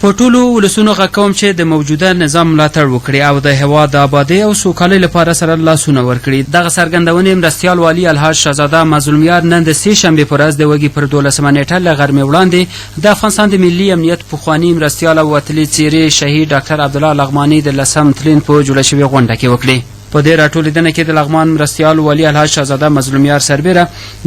په ټولو ولسونو غږ کوم چې د موجوده نظام ملاتړ وکړي او د هېواد د آبادۍ او سوکالۍ لپاره سره لاسونه ورکړي. دغه څرګندونې مرستیال والي الحاج شهزاده مظلومیار نن د سې شنبې په ورځ د وږي پر 12مه نیټه له غرمې وړاندې د افغانستان د ملي امنیت پخواني مرستیال او وتلي څیرې شهید ډاکټر عبدالله لغماني د 10 تلین په جوړه شوې غونډه کې وکړي. په دې راټولېدنه کې د لغمان مرستیال والي الحاج شهزاده مظلومیار سربیره،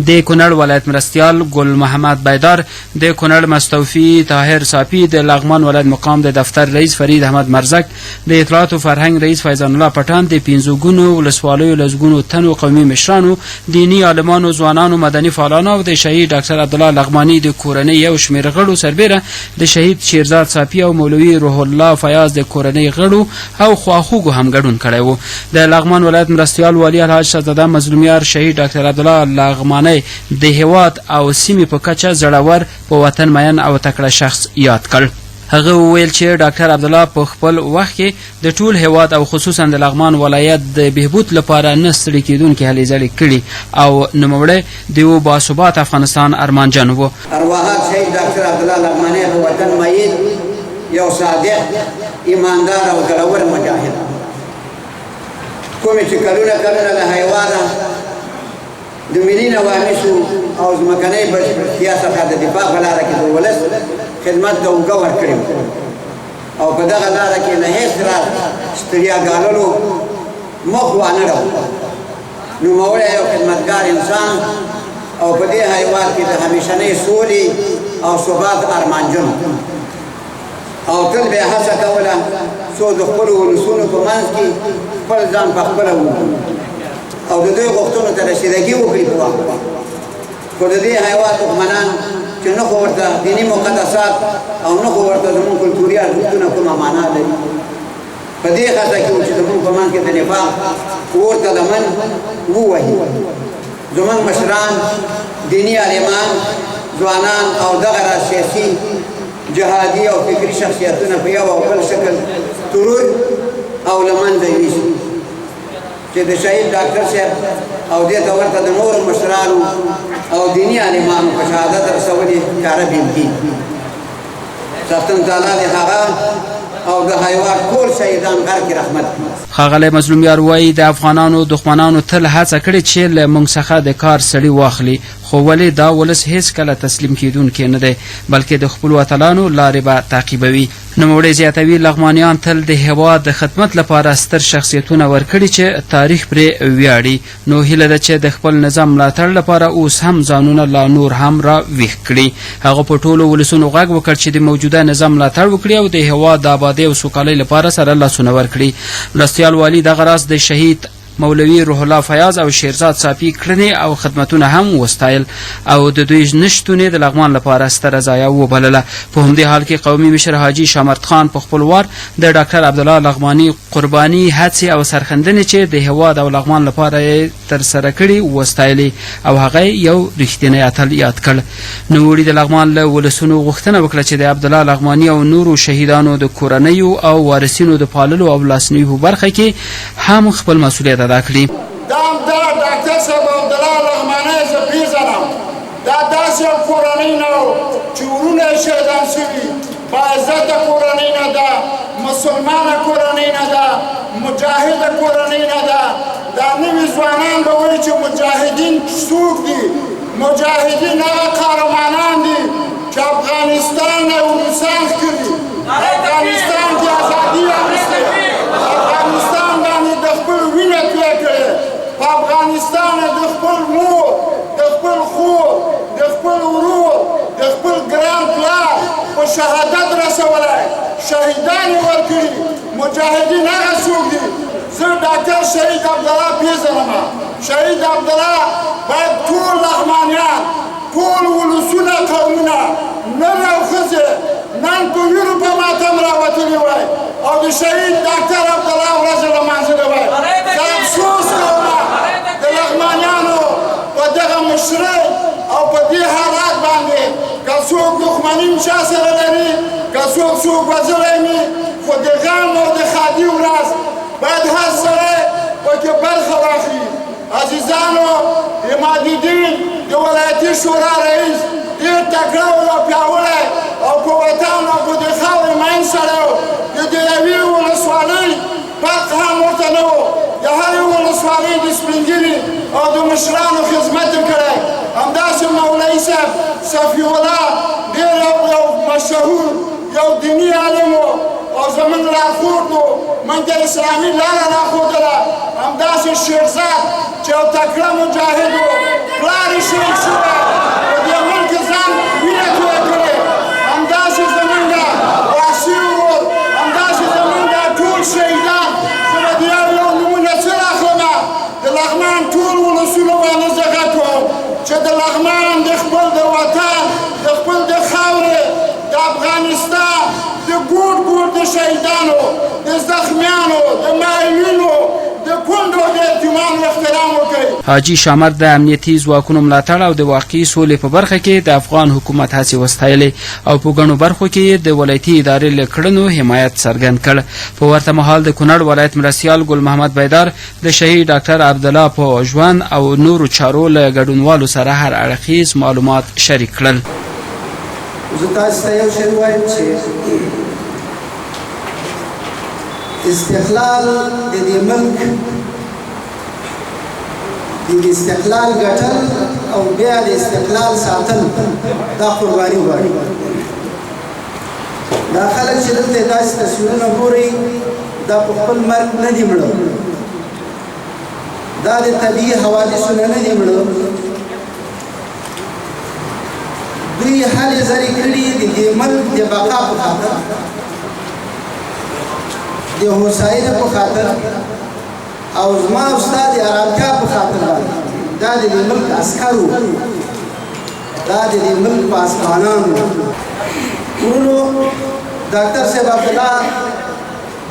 د کونړ ولایت مرستیال ګل محمد بیدار، د کونړ مستوفي طاهر صافي، د لغمان ولایت مقام د دفتر رئیس فرید احمد مرزک، د اطلاعات او فرهنګ رئیس فیضان الله پټان، د 15 ګونو ولسوالیو لسګونو تنو قومي مشرانو، دینی عالمانو، ځوانانو، مدني فعالانو او د شهید ډاکټر عبدالله لغماني د کورنۍ یو شمېر غړو سربیره د شهید شیرزاد صافي او مولوي روح الله فیاض د کورنۍ غړو او خواخوږو هم ګډون کړی و. د لغمان ولایت مرستیال والي الحاج شهزاده مظلومیار شهید ډاکټر عبدالله لغمانی د هیواد او سیمې په کچه زړور، په وطن مین او تکړه شخص یاد کړ. هغه وویل چې ډاکټر عبدالله په خپل وخت کې د ټول هیواد او خصوصا د لغمان ولایت د بهبود لپاره نه ستړي کېدونکې هلې ځلې کړي او نوموړی د یو باثبات افغانستان ارمانجن و. ارواحات شهید ډاکټر عبدالله لغمانی په وطن مین یو صادق، ایماندار او زړور مجاهد، کومې چې کلونه له حیوانه د ملي نواميسو او ځمکنۍ بشپړتیا څخه د دفاع په لاره کې د ولس خدمت ته اوږه ورکړې او په دغه لاره کې له هېڅ راز ستړیا ګاللو مخ وانه ډول. نوموړی یو خدمتګار انسان او په دې هیواد کې د همیشنۍ سولې او ثبات ارمانجن او تل به هڅه کوله څو د خپلو ولسونو په منځ کې خپل ځان په خپله وکړي او د دوی غوښتنو ته رسیدګي وکړي په وخت. خو د دې هیواد دښمنان چې نه خو ورته دیني مقدسات او نه خو ورته زموږ کلتوري ارزښتونه کومه معنا لري، په دې هڅه کې وو چې زموږ په منځ کې د نفاق اور ته لمن ووهي. زموږ مشران، دیني عالمان، ځوانان او دغه راز سیاسي، جهادي او فکري شخصیتونه په یو او بل شکل ترور او له منځه یوسي چې د شهید ډاکټر صاحب او دې ته ورته د نورو مشرانو او دیني عالمانو په شهادت رسولې ښکاره بېلګې. ساتن تعالی دې هغه او د هیواد ټول شهیدان غر کې رحمت کړي. ښاغلی مظلومیار وایي د افغانانو دښمنانو تل هڅه کړې چې له موږ څخه د کار سړي واخلي، خو ولې دا ولس هیڅ کله تسلیم کېدونکی نه دی، بلکې د خپلو اتلانو لارې به تعقیبوي. نوموړی زیاتوي لغمانیان تل د هېواد د خدمت لپاره ستر شخصیتونه ورکړي چې تاریخ پرې ویاړي. نو هیله ده چې د خپل نظام ملاتړ لپاره اوس هم ځانونه لا نور هم را ویښ کړي. هغه په ټولو ولسونو غږ وکړ چې د موجوده نظام ملاتړ وکړي او د هېواد د آبادۍ او سوکالۍ لپاره سره لاسونه ورکړي. مرستیال والي دغه راز د شهید مولوي روح الله فیاض او شیرزاد صافي کړنې او خدمتونه هم وستایل او د دوی نشتون د لغمان لپاره ستره ضایعه وبلله. په همدې حال کې قومي مشر حاجي شامرد خان په خپل وار د ډاکټر عبدالله لغماني قرباني، هڅې او سرښندنې چې د هېواد او لغمان لپاره یې ترسره کړي وستایلې او هغه یو رښتینی اتل یاد کړ. نوموړي د لغمان له ولسونو غوښتنه وکړه چې د عبدالله لغماني او نورو شهیدانو د کورنیو او وارثینو د پاللو او لاسنیوي په برخه کې هم خپل مسؤلیت ادا کړي. دا ډاکټر صاحب عبدالله لغمانی زه پېژنم، دا داسې یو کورنۍ نه و چې وروڼه یې شهیدان شوي، باعزته کورنۍ نه ده، مسلمانه کورنۍ نه ده، مجاهده کورنۍ نه ده. دا نوي ځوانان به وایي چې مجاهدین څوک دي؟ مجاهدین هغه قهرمانان دي چې افغانستان نه انسان کړي، افغانستان کې ازادي راوستې، افغانستان باندې د خپل وینه توی کړې، په افغانستان د خپل مور، د خپل خور، د خپل ورور، د خپل ګران پلار په شهادت رسولی، شهیدان یې ورکړي. مجاهدین هغه څوک دي؟ زه ډاکټر شهید عبدالله پېژنم. شهید عبدالله باید ټول لغمانیان، ټول ولسونه، قومونه، نر او ښځې نن په وینو په ماتم راوتلي وای او د شهید ډاکټر عبدالله ورځ لمانځلې وای. زه افسوس کوم د لغمانیانو په دغه مشرۍ او په دې حالات باندې که څوک دښمني چا سره لري، که څوک وژلی وي، خو د غم او د ښادي ورځ باید هر سړی پکې برخه واخلي. عزیزانو، عمادالدین د ولایتي شورا رئیس ډېر تکړه او پیاوړی او په وطن او په دې خاورې مین والي د سپین ږیري او د مشرانو خدمت یې کړی. همداسې مولوي صاحب صفي الله ډېر یو مشهور یو دیني عالم و او زموږ لارښود و، موږ ته اسلامي لاره راښودله. همداسې شیرزاد چې یو تکړه مجاهد و، پلار یې شهید شوی، په دې ملک کې ځان وینه تویه کړې. همداسې زموږ واسي ورور، همداسې زموږ ټول شهیدان. زه به د یو یو نومونه څه راخلمه، د لغمان ټول ولسونه باندې زه غږ کوم چې د لغمان د خپل د وطن د خپل د خاورې د افغانستان د ګوټ ګوټ د شهیدانو د زخمیانو د معلولینو د کونډو د یتیمانو احترام وکړي. حاجي شامر د امنیتي ځواکونو ملاتړ او د واقعي سولې په برخه کې د افغان حکومت هڅې وستایلې او په ګڼو برخو کې د ولایتي ادارې له کړنو حمایت څرګند کړ. په ورته مهال د کونړ ولایت مرستیال ګل محمد بیدار د شهید ډاکټر عبدالله په ژوند او نورو چارو له ګډونوالو سره هر اړخیز معلومات شریک کړل. زه تاسو ته یو شی وایم چې استقلال د دې ملک د استقلال ګټل او بیا د استقلال ساتل دا قرباني غواړي. دا خلک چې دلته داسې تصویرونه ګورئ دا په خپل مرګ نه دي مړه، دا د طبیعي حوادثو نه دي مړه. دوی هلې ځلې کړي د دې ملک د بقا په خاطر، د هوساینې په خاطر او زما او ستا د ارامتیا په خاطر باندې. دا د دې ملک عسکر وو، دا د دې ملک پاسبانان وو. ورونو ډاکټر صاحب عبدالله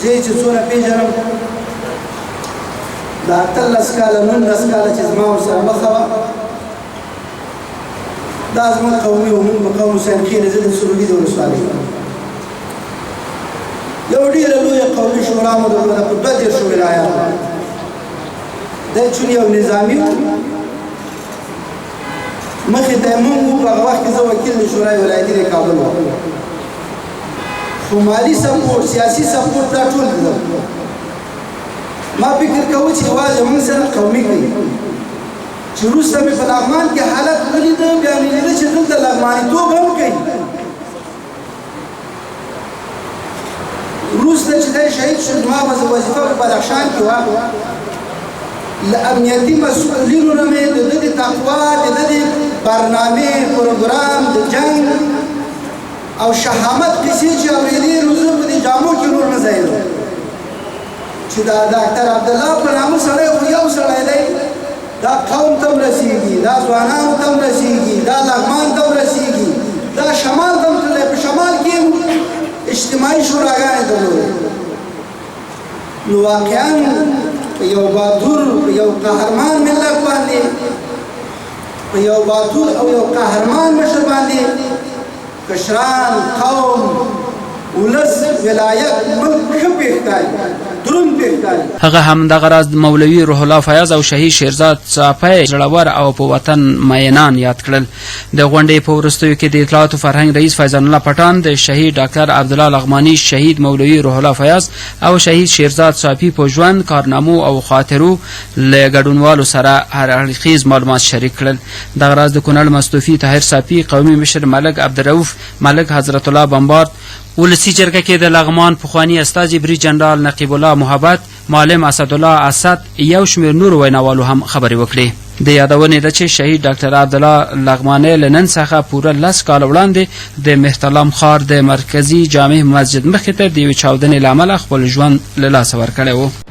جی چې څونه پېژنم، دا 18 کاله 19 کاله چې زما ورسره مخه وه، دا زموږ قومي و، موږ په قوم حسین خېل زه د سروبي د ولسوالۍ یو ډېره لویه قومي شورا مو درلوده په 22 ولایاتو. دی چون یو نظامي و، مخې ته یې موږ وو. په هغه وخت کې زه وکیل د شورای ولایتي د کابل وم، خو مالي سپورټ سیاسي سپورټ دا ټول ده. ما فکر کوو چې یوازې موږ سره قومي کوي. چې وروسته مې په لغمان کې حالت ولیده، بیا مې لیده چې دلته لغمانیتوب هم کوي. وروسته چې دی شهید شو، زما وظیفه په بدخشان کې وه. له امنیتي مسؤلینو نه مې د ده د تقوا، د ده د برنامې پروګرام د جنګ او شهامت قصې چې اورېدې، نو زه په دې جامو کې نور نه ځایېدم چې دا ډاکټر عبدالله په نامه سړی خو یو سړی دی، دا قوم ته هم رسېږي، دا ځوانانو ته هم رسېږي، دا لغمان ته هم رسېږي، دا شمال ته هم تللی. په شمال کې هم اجتماعي شوراګانې درلودې. نو واقعا په یو بهادور، په یو قهرمان ملت باندې، په یو بهادور او یو قهرمان مشر باندې کشران، قوم، ولس، ولایت، ملک ښه پېښتای، دروند پېښتای. هغه هم دغه راز مولوي روح الله فیاض او شهید شیرزاد څاپی زړور او په وطن مینان یاد کړل. د غونډې په وروستیو کې د اطلاعات او فرهنګ رئیس فیضان الله پټان د شهید ډاکټر عبدالله لغمانی، شهید مولوي روح الله فیاض او شهید شیرزاد څاپی په ژوند، کارنامو او خاطرو له ګډونوالو سره هر اړخیز معلومات شریک کړل. دغه راز د کونړ مستوفي طاهر صاپی، قومي مشر ملک عبدالرؤف، ملک حضرت الله بمبارد، ولسی جرګه کې د لغمان پخوانی استازي بری جنرال نقیب الله محبت، معلم اسدالله اسد، یو شمېر نور ویناوالو هم خبرې وکړې. د یادونې ده چې شهید ډاکټر عبدالله لغمانی له نن څخه پوره 10 کاله وړاندې د مهترلام ښار د مرکزي جامع مسجد مخې ته د یوې چاودنې له امله خپل ژوند له لاسه ورکړی و.